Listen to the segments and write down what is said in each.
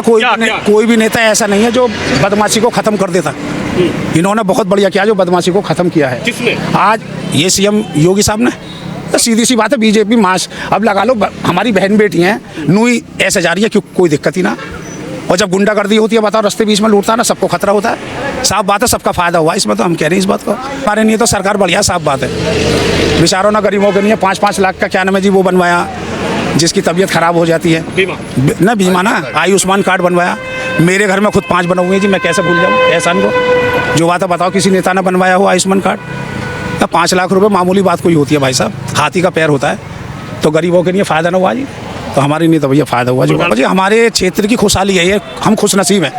कोई भी नेता ऐसा नहीं है जो बदमाशी को खत्म कर देता। इन्होंने बहुत बढ़िया किया जो बदमाशी को खत्म किया है। किसने? आज ये सीएम योगी साहब ने। तो सीधी सी बात है, बीजेपी मास अब लगा लो, हमारी बहन बेटी हैं, नूई ऐसे जा रही है, क्यों कोई दिक्कत ही ना। और जब गुंडागर्दी होती है, बताओ, रास्ते बीच में लूटता है ना, सबको खतरा होता है। साफ बात है, सबका फायदा हुआ इसमें, तो हम कह रहे हैं इस बात को। हमारे लिए तो सरकार बढ़िया, साफ बात है। बेचारों ना गरीबों के लिए 5-5 लाख का क्या नाम है जी वो बनवाया, जिसकी तबीयत खराब हो जाती है, बीमा ना आयुष्मान कार्ड बनवाया। मेरे घर में खुद 5 बने हुए हैं जी, मैं कैसे भूल जाऊँ एहसान को। जो बात है बताओ, किसी नेता ने बनवाया हो आयुष्मान कार्ड? 5 लाख रुपए मामूली बात कोई होती है भाई साहब, हाथी का पैर होता है। तो गरीबों के लिए फ़ायदा ना हुआ जी, तो हमारे लिए तो भैया फ़ायदा हुआ जी। हमारे क्षेत्र की खुशहाली है ये, हम खुशनसीब हैं।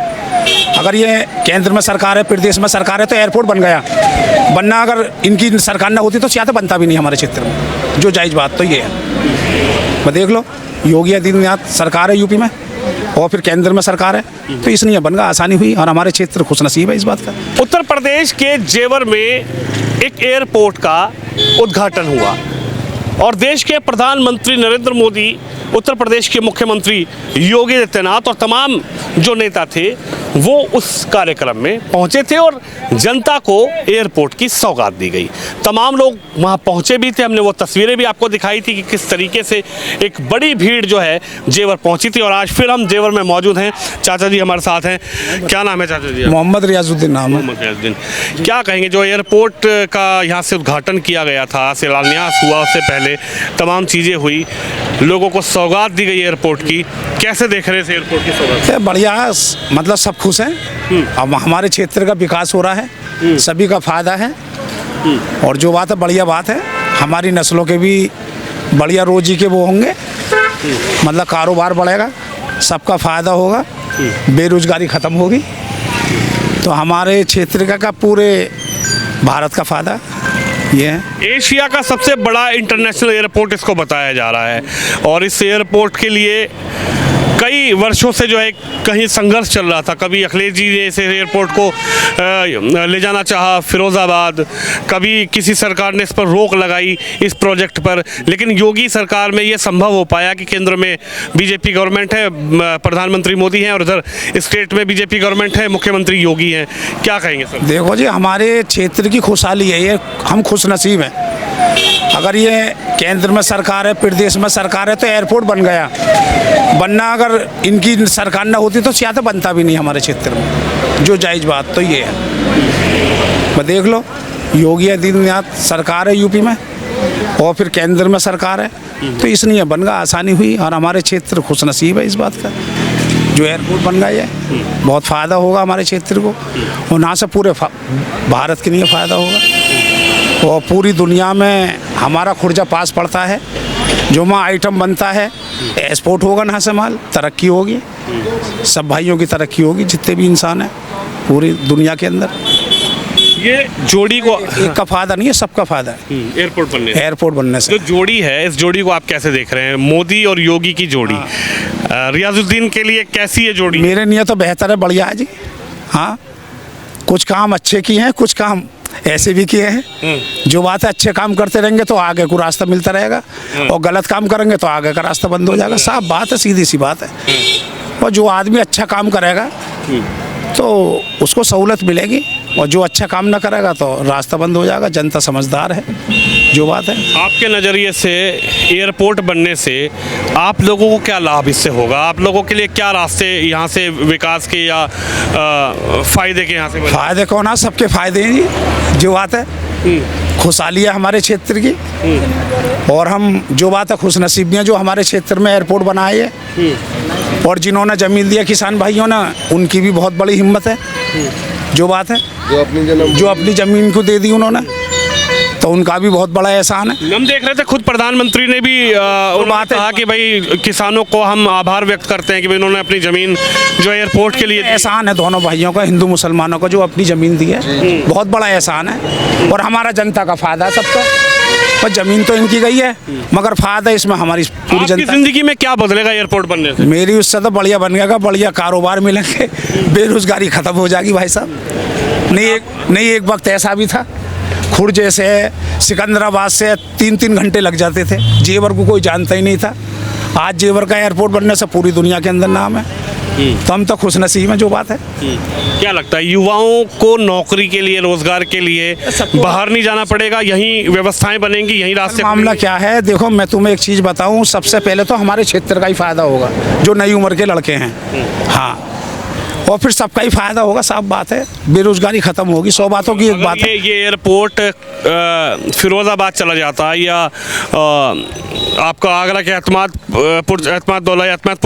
अगर ये केंद्र में सरकार है, प्रदेश में सरकार है, तो एयरपोर्ट बन गया। बनना अगर इनकी सरकार ना होती तो शायद बनता भी नहीं हमारे क्षेत्र में। जो जायज़ बात तो ये है। मैं देख लो, योगी आदित्यनाथ सरकार है यूपी में, और फिर केंद्र में सरकार है, तो इसलिए बन गया, आसानी हुई, और हमारे क्षेत्र खुशनसीब है इस बात का। उत्तर प्रदेश के जेवर में एक एयरपोर्ट का उद्घाटन हुआ और देश के प्रधानमंत्री नरेंद्र मोदी, उत्तर प्रदेश के मुख्यमंत्री योगी आदित्यनाथ और तमाम जो नेता थे वो उस कार्यक्रम में पहुंचे थे और जनता को एयरपोर्ट की सौगात दी गई। तमाम लोग वहां पहुंचे भी थे, हमने वो तस्वीरें भी आपको दिखाई थी कि किस तरीके से एक बड़ी भीड़ जो है जेवर पहुंची थी। और आज फिर हम जेवर में मौजूद हैं, चाचा जी हमारे साथ हैं। क्या नाम है चाचा जी? मोहम्मद रियाजुद्दीन नाम है। मोहम्मद रियाजुद्दीन। क्या कहेंगे, जो एयरपोर्ट का यहाँ से उद्घाटन किया गया था, शिलान्यास हुआ, उससे पहले तमाम चीज़ें हुई, लोगों को सौगात दी गई एयरपोर्ट की, कैसे देख रहे थे एयरपोर्ट की सौगात? बढ़िया, मतलब सब खुश हैं। अब हमारे क्षेत्र का विकास हो रहा है, सभी का फायदा है। और जो बात है बढ़िया बात है, हमारी नस्लों के भी बढ़िया रोजी के वो होंगे, मतलब कारोबार बढ़ेगा, सबका फायदा होगा, बेरोजगारी खत्म होगी, तो हमारे क्षेत्र का पूरे भारत का फायदा ये है। एशिया का सबसे बड़ा इंटरनेशनल एयरपोर्ट इसको बताया जा रहा है और इस एयरपोर्ट के लिए कई वर्षों से जो है कहीं संघर्ष चल रहा था। कभी अखिलेश जी ने इस एयरपोर्ट को ले जाना चाहा फिरोज़ाबाद, कभी किसी सरकार ने इस पर रोक लगाई इस प्रोजेक्ट पर, लेकिन योगी सरकार में ये संभव हो पाया कि केंद्र में बीजेपी गवर्नमेंट है, प्रधानमंत्री मोदी हैं, और उधर स्टेट में बीजेपी गवर्नमेंट है, मुख्यमंत्री योगी हैं। क्या कहेंगे सर? देखो जी, हमारे क्षेत्र की खुशहाली है ये, हम खुशनसीब हैं। अगर ये केंद्र में सरकार है, प्रदेश में सरकार है, तो एयरपोर्ट बन गया। बनना अगर इनकी सरकार ना होती तो शायद बनता भी नहीं हमारे क्षेत्र में। जो जायज़ बात तो ये है। मैं देख लो, योगी आदित्यनाथ सरकार है यूपी में, और फिर केंद्र में सरकार है, तो इसलिए बन गया, आसानी हुई, और हमारे क्षेत्र खुशनसीब है इस बात का। जो एयरपोर्ट बन गया है, बहुत फ़ायदा होगा हमारे क्षेत्र को, और यहाँ से पूरे भारत के लिए फ़ायदा होगा। और पूरी दुनिया में हमारा खुर्जा पास पड़ता है, जो वहाँ आइटम बनता है, एक्सपोर्ट होगा, यहाँ से माल, तरक्की होगी, सब भाइयों की तरक्की होगी, जितने भी इंसान हैं पूरी दुनिया के अंदर। ये जोड़ी को एक का फायदा नहीं है, सबका फायदा है एयरपोर्ट बनने से। जो जोड़ी है, इस जोड़ी को आप कैसे देख रहे हैं, मोदी और योगी की जोड़ी? रियाजुद्दीन के लिए कैसी है जोड़ी? मेरे लिए तो बेहतर है, बढ़िया है जी। हाँ, कुछ काम अच्छे किए हैं, कुछ काम ऐसे भी किए हैं। जो बात है, अच्छे काम करते रहेंगे तो आगे को रास्ता मिलता रहेगा, और गलत काम करेंगे तो आगे का रास्ता बंद हो जाएगा। साफ बात है, सीधी सी बात है। और जो आदमी अच्छा काम करेगा तो उसको सहूलत मिलेगी, और जो अच्छा काम ना करेगा तो रास्ता बंद हो जाएगा। जनता समझदार है, जो बात है। आपके नज़रिए से एयरपोर्ट बनने से आप लोगों को क्या लाभ इससे होगा? आप लोगों के लिए क्या रास्ते यहाँ से विकास के या फ़ायदे के यहाँ से? फ़ायदे कौन है, सबके फ़ायदे हैं जी। जो बात है, खुशहाली है हमारे क्षेत्र की, और हम जो बात है खुशनसीब हैं जो हमारे क्षेत्र में एयरपोर्ट बनाए है, और जिन्होंने ज़मीन दिया किसान भाइयों ने, उनकी भी बहुत बड़ी हिम्मत है। जो बात है, जो अपनी ज़मीन को दे दी उन्होंने, तो उनका भी बहुत बड़ा एहसान है। हम देख रहे थे खुद प्रधानमंत्री ने भी बात कहा कि भाई किसानों को हम आभार व्यक्त करते हैं कि इन्होंने अपनी ज़मीन जो एयरपोर्ट के लिए। एहसान है दोनों भाइयों का, हिंदू मुसलमानों को, जो अपनी ज़मीन दी है, बहुत बड़ा एहसान है। और हमारा जनता का फायदा है सबका। पर ज़मीन तो इनकी गई है, मगर फायदा इसमें हमारी पूरी जनता। ज़िंदगी में क्या बदलेगा एयरपोर्ट बनने से? मेरी उससे तो बढ़िया बन गया, बढ़िया कारोबार मिलेंगे, बेरोजगारी खत्म हो जाएगी भाई साहब। नहीं एक वक्त ऐसा भी था, खुर्जे से सिकंदराबाद से 3-3 घंटे लग जाते थे, जेवर को कोई जानता ही नहीं था। आज जेवर का एयरपोर्ट बनने से पूरी दुनिया के अंदर नाम है। तो हम तो खुशनसीब हैं, जो बात है। क्या लगता है युवाओं को नौकरी के लिए, रोजगार के लिए बाहर नहीं जाना पड़ेगा, यहीं व्यवस्थाएं बनेंगी, यहीं रास्ते मामला क्या है, देखो मैं तुम्हें एक चीज़ बताऊं, सबसे पहले तो हमारे क्षेत्र का ही फायदा होगा, जो नई उम्र के लड़के हैं। हाँ, और फिर सबका ही फायदा होगा, साफ बात है, बेरोजगारी खत्म होगी, 100 बातों की एक बात है। ये एयरपोर्ट फिरोजाबाद चला जाता है या आपका आगरा के एतमादपुर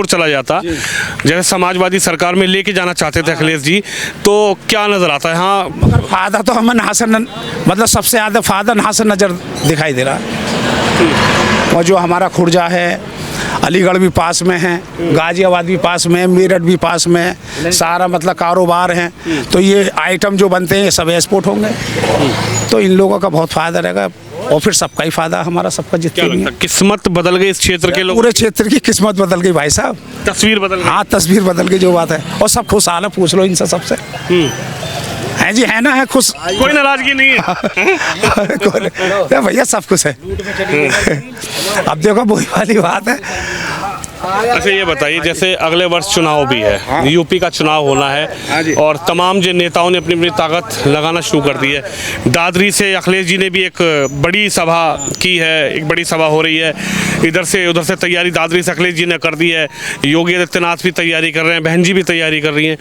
चला जाता, जैसे समाजवादी सरकार में लेके जाना चाहते थे अखिलेश जी, तो क्या नजर आता है? हाँ, मगर फायदा तो हमें मतलब सबसे ज़्यादा फायदा नहा से नज़र दिखाई दे रहा है। और जो हमारा खुर्जा है, अलीगढ़ भी पास में है, गाजियाबाद भी पास में है, मेरठ भी पास में है, सारा मतलब कारोबार है, तो ये आइटम जो बनते हैं ये सब एक्सपोर्ट होंगे, तो इन लोगों का बहुत फायदा रहेगा, और फिर सबका ही फायदा, हमारा सबका जितना भी है। किस्मत बदल गई इस क्षेत्र के लोग, पूरे क्षेत्र की किस्मत बदल गई भाई साहब, तस्वीर बदल गई। हाँ, तस्वीर बदल गई, जो बात है, और सब खुशहाल है, पूछ लो इनसे सबसे। है जी, है ना, है खुश, कोई नाराजगी नहीं है। तो भैया सब कुछ है। अब देखो वही वाली बात है। अच्छा ये बताइए, जैसे अगले वर्ष चुनाव भी है, यूपी का चुनाव होना है और तमाम जो नेताओं ने अपनी अपनी ताकत लगाना शुरू कर दी है। दादरी से अखिलेश जी ने भी एक बड़ी सभा की है, एक बड़ी सभा हो रही है, इधर से उधर से तैयारी दादरी से अखिलेश जी ने कर दी है, योगी आदित्यनाथ भी तैयारी कर रहे हैं, बहन जी भी तैयारी कर रही हैं।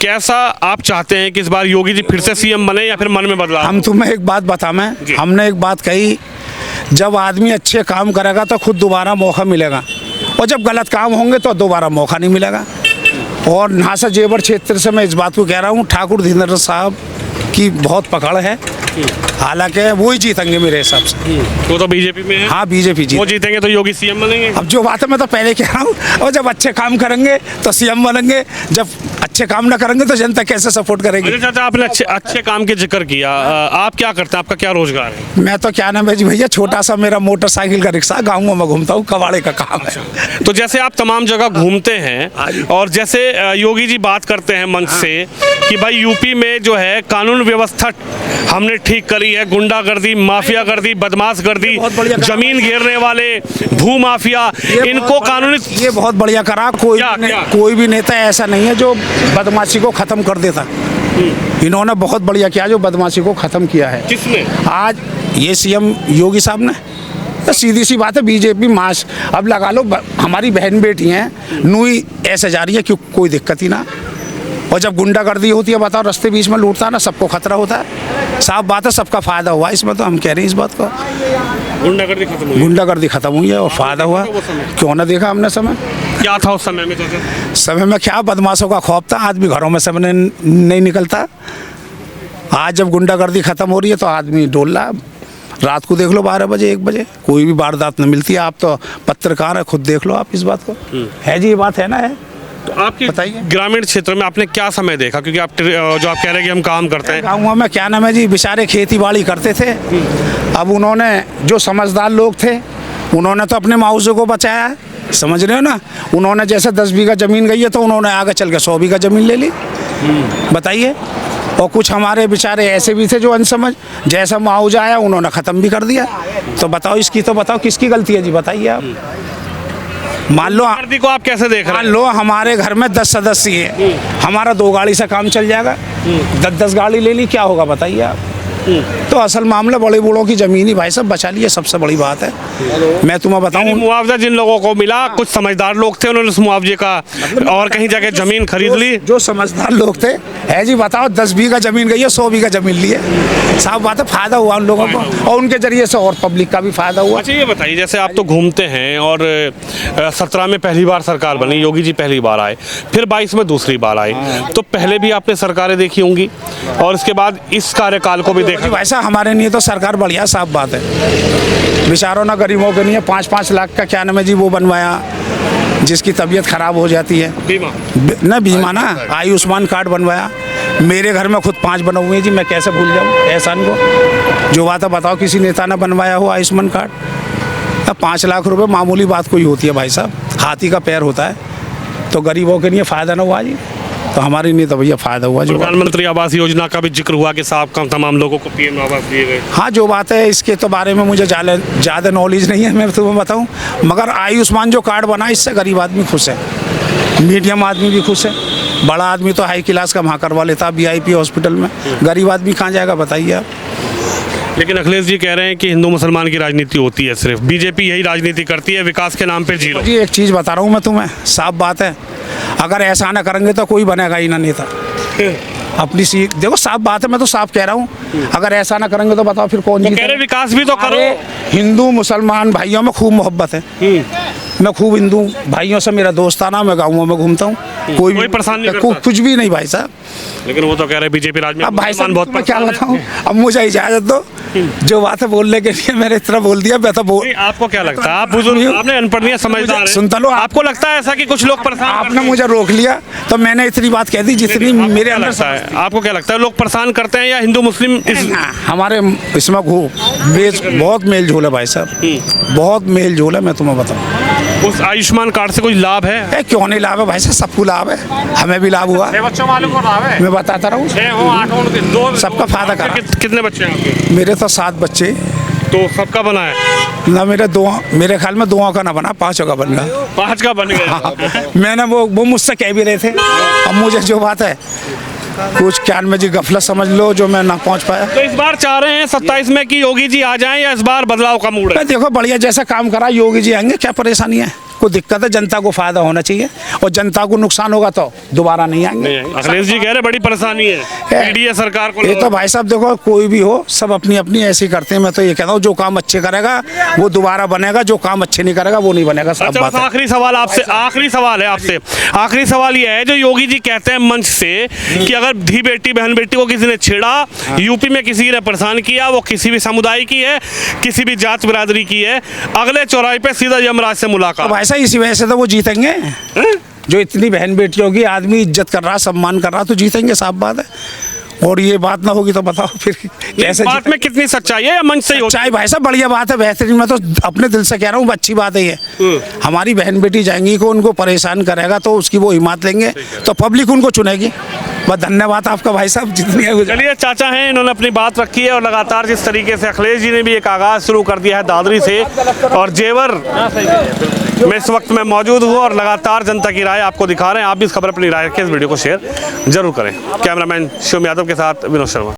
कैसा आप चाहते हैं कि इस बार योगी जी फिर से सीएम बने या फिर मन में बदलाव? हम तुम्हें एक बात बताएं, हमने एक बात कही, जब आदमी अच्छे काम करेगा तो खुद दोबारा मौका मिलेगा, और जब गलत काम होंगे तो दोबारा मौका नहीं मिलेगा। और नासा जेवर क्षेत्र से मैं इस बात को कह रहा हूँ, ठाकुर धीरेन्द्र साहब की बहुत पकड़ है, हालांकि वो ही जीतेंगे मेरे हिसाब से। वो तो बीजेपी में है। हाँ, बीजेपी वो जीतेंगे तो योगी सीएम बनेंगे। अब जो बात है मैं तो पहले कह रहा हूँ, और जब अच्छे काम करेंगे तो सीएम बनेंगे, जब अच्छे काम ना करेंगे तो जनता कैसे सपोर्ट करेगी। अच्छा, आपने अच्छे काम के जिक्र किया, आप क्या करते हैं, आपका क्या रोजगार है? मैं तो क्या नाम है जी भैया, छोटा सा मेरा मोटरसाइकिल का रिक्शा, गाँव में घूमता हूँ, कबाड़े का काम है। तो जैसे आप तमाम जगह घूमते हैं और जैसे योगी जी बात करते हैं मंच से कि भाई यूपी में जो है कानून व्यवस्था हमने ठीक करी है, गुंडागर्दी, माफियागर्दी, बदमाशगर्दी, जमीन घेरने वाले, भू माफिया, इनको कानूनी, ये बहुत बढ़िया करा। कोई भी नेता ऐसा नहीं है जो बदमाशी को खत्म कर देता। इन्होंने बहुत बढ़िया किया जो बदमाशी को खत्म किया है। किसने? आज ये सीएम योगी साहब ने, तो सीधी सी बात है, बीजेपी मास अब लगा लो, हमारी बहन बेटी हैं, नूई ऐसे जा रही है, क्यों कोई दिक्कत ही ना। और जब गुंडागर्दी होती है, बताओ, रास्ते बीच में लूटता है ना, सबको खतरा होता है, साफ बात है, सबका फायदा हुआ इसमें, तो हम कह रहे हैं इस बात को, गुंडागर्दी खत्म हुई, गुंडागर्दी खत्म हुई है और फायदा हुआ। क्यों ना देखा हमने समय, क्या था उस समय में? समय में क्या, बदमाशों का खौफ था, आदमी घरों में समय नहीं निकलता। आज जब गुंडागर्दी खत्म हो रही है तो आदमी डोल रहा। रात को देख लो 12 बजे 1 बजे कोई भी वारदात नहीं मिलती है। आप तो पत्रकार है, खुद देख लो आप इस बात को। है जी, ये बात है ना, है। तो आपके ग्रामीण क्षेत्र में आपने क्या समय देखा, क्योंकि आप जो आप कह रहे हैं कि हम काम करते हैं गाँव में, क्या नाम है जी, बेचारे खेती बाड़ी करते थे। अब उन्होंने, जो समझदार लोग थे, उन्होंने तो अपने मुआवजे को बचाया, समझ रहे हो ना। उन्होंने जैसे 10 बीघा जमीन गई है तो उन्होंने आगे चल के 100 बीघा जमीन ले ली। बताइए। और कुछ हमारे बेचारे ऐसे भी थे जो अनसमझ, जैसा मुआवजा आया उन्होंने ख़त्म भी कर दिया। तो बताओ, इसकी तो बताओ किसकी गलती है जी, बताइए आप। मान लो को आप कैसे देख रहे हैं? मान लो हमारे घर में 10 सदस्य है, हमारा 2 गाड़ी से काम चल जाएगा, 10 गाड़ी ले ली, क्या होगा बताइए आप। तो असल मामला बड़े बूढ़ों की जमीन ही भाई साहब बचा ली है, सबसे बड़ी बात है। मैं तुम्हें बताऊं, मुआवजा जिन लोगों को मिला, कुछ समझदार लोग थे, उन्होंने उस मुआवजे का और कहीं जाके जमीन खरीद ली। जो समझदार लोग थे, है जी, बताओ 10 बीघा जमीन गई है, 100 बीघा जमीन ली है, साफ बात है, फायदा हुआ उन लोगों को, और उनके जरिए से और पब्लिक का भी फायदा हुआ। अच्छा ये बताइए, जैसे आप तो घूमते हैं और 17 में पहली बार सरकार बनी, योगी जी पहली बार आए, फिर 22 में दूसरी बार आए, तो पहले भी आपने सरकारें देखी होंगी और इसके बाद इस कार्यकाल को भी देखा। वैसा हमारे लिए तो सरकार बढ़िया, साफ बात है। बेचारों ना गरीबों के लिए 5-5 लाख का क्या नाम है जी वो बनवाया, जिसकी तबीयत खराब हो जाती है, बीमा ना, आयुष्मान कार्ड बनवाया। मेरे घर में खुद 5 बने हुए हैं जी, मैं कैसे भूल जाऊँ एहसान को। जो बात है बताओ, किसी नेता ने बनवाया हो आयुष्मान कार्ड। 5 लाख रुपए मामूली बात कोई होती है भाई साहब, हाथी का पैर होता है। तो गरीबों के लिए फ़ायदा ना हुआ जी, तो हमारे लिए तो भैया फ़ायदा हुआ। जो प्रधानमंत्री आवास योजना का भी जिक्र हुआ कि साहब का तमाम लोगों को पीएम आवास दिए गए। हाँ, जो बात है इसके तो बारे में मुझे ज़्यादा नॉलेज नहीं है, मैं तुम्हें बताऊं, मगर आयुष्मान जो कार्ड बना इससे गरीब आदमी खुश है। मीडियम आदमी भी खुश है, बड़ा आदमी तो हाई क्लास का वहाँ करवा लेता VIP हॉस्पिटल में, गरीब आदमी कहाँ जाएगा बताइए आप। लेकिन अखिलेश जी कह रहे हैं कि हिंदू मुसलमान की राजनीति होती है, सिर्फ बीजेपी यही राजनीति करती है, विकास के नाम पे जीरो। जी एक चीज़ बता रहा हूँ मैं तुम्हें, साफ बात है, अगर ऐसा ना करेंगे तो कोई बनेगा ही ना नेता। अपनी सीट देखो, साफ बात है, मैं तो साफ कह रहा हूँ, अगर ऐसा ना करेंगे तो बताओ फिर कौन तो जीतेगा? कह रहे विकास भी तो करो। हिंदू मुसलमान भाइयों में खूब मोहब्बत है, मैं खूब हिंदू भाइयों से मेरा दोस्ताना, मैं गाँवों में घूमता हूँ, कोई परेशान नहीं करता? कुछ भी नहीं भाई साहब। लेकिन वो तो कह रहे बीजेपी राज में अब भाई साहब बहुत मैं क्या बताऊँ, अब मुझे इजाजत दो, जो बात है बोलने के लिए मैंने इतना बोल दिया, मैं तो बोल। आपको क्या लगता है, आप बुजुर्ग, आपने अनपढ़ नहीं है, समझदार हैं। सुनता लो, आपको लगता है ऐसा कि कुछ लोग परेशान आपने मुझे रोक लिया तो मैंने इतनी बात कह दी जितनी मेरे अंदर लगता है? आपको क्या लगता है, लोग परेशान करते हैं या हिंदू मुस्लिम हमारे इसमें बहुत मेल झोल है भाई साहब, बहुत मेल झोल है, मैं तुम्हें बताऊँ। उस आयुष्मान कार्ड से कोई लाभ है? क्यों नहीं लाभ है भाई साहब, सबको लाभ है, हमें भी लाभ हुआ, बच्चों वालों को लाभ है, मैं बताता रहूँ, सबका फायदा करा। कितने बच्चे हैं आपके? मेरे तो 7 बच्चे, तो सबका बना है ना मेरे ख्याल में 2 का ना बना, 5 का बन गया। 5 का बन गया। हाँ, मैंने वो मुझसे कह भी रहे थे, अब मुझे जो बात है कुछ ज्ञान में जी गफलत समझ लो जो मैं ना पहुंच पाया। तो इस बार चाह रहे हैं 27 में कि योगी जी आ जाएं या इस बार बदलाव का मूड है? देखो बढ़िया जैसा काम करा योगी जी आएंगे, क्या परेशानी है, कोई दिक्कत है, जनता को फायदा होना चाहिए, और जनता को नुकसान होगा तो दोबारा नहीं आएंगे। अखिलेश जी कह रहे बड़ी परेशानी है एनडीए सरकार को। ये तो भाई साहब देखो, कोई भी हो सब अपनी अपनी ऐसी करते हैं, मैं तो ये कहता हूँ जो काम अच्छे करेगा वो दोबारा बनेगा, जो काम अच्छे नहीं करेगा वो नहीं बनेगा, सब बात है। आखिरी सवाल आपसे, आखिरी सवाल है आपसे, आखिरी सवाल ये है, जो योगी जी कहते हैं मंच से कि अगर धी बेटी बहन बेटी को किसी ने छेड़ा, यूपी में किसी ने परेशान किया, वो किसी भी समुदाय की है, किसी भी जात बिरादरी की है, अगले चौराहे पे सीधा यमराज से मुलाकात। भाई साहब इसी वजह से तो वो जीतेंगे, जो इतनी बहन बेटियों की आदमी इज्जत कर रहा, सम्मान कर रहा, तो जीतेंगे, साफ बात है। और ये बात ना होगी तो बताओ फिर कैसे? बात में कितनी सच्चाई है या मंच से ही होती है? सच्चाई भाई साहब बढ़िया बात है, बेहतरीन, मैं तो अपने दिल से कह रहा हूँ, अच्छी बात है ये। हमारी बहन बेटी जाएंगी, को उनको परेशान करेगा तो उसकी वो हिम्मत लेंगे, तो पब्लिक उनको चुनेगी। बस धन्यवाद आपका भाई साहब, जितनी है। चलिए, चाचा हैं, इन्होंने अपनी बात रखी है, और लगातार जिस तरीके से अखिलेश जी ने भी एक आगाज शुरू कर दिया है दादरी से और जेवर मैं इस वक्त में मौजूद हूँ, और लगातार जनता की राय आपको दिखा रहे हैं। आप भी इस खबर पर अपनी राय रखें, इस वीडियो को शेयर जरूर करें। कैमरामैन शिवम यादव के साथ विनोद शर्मा।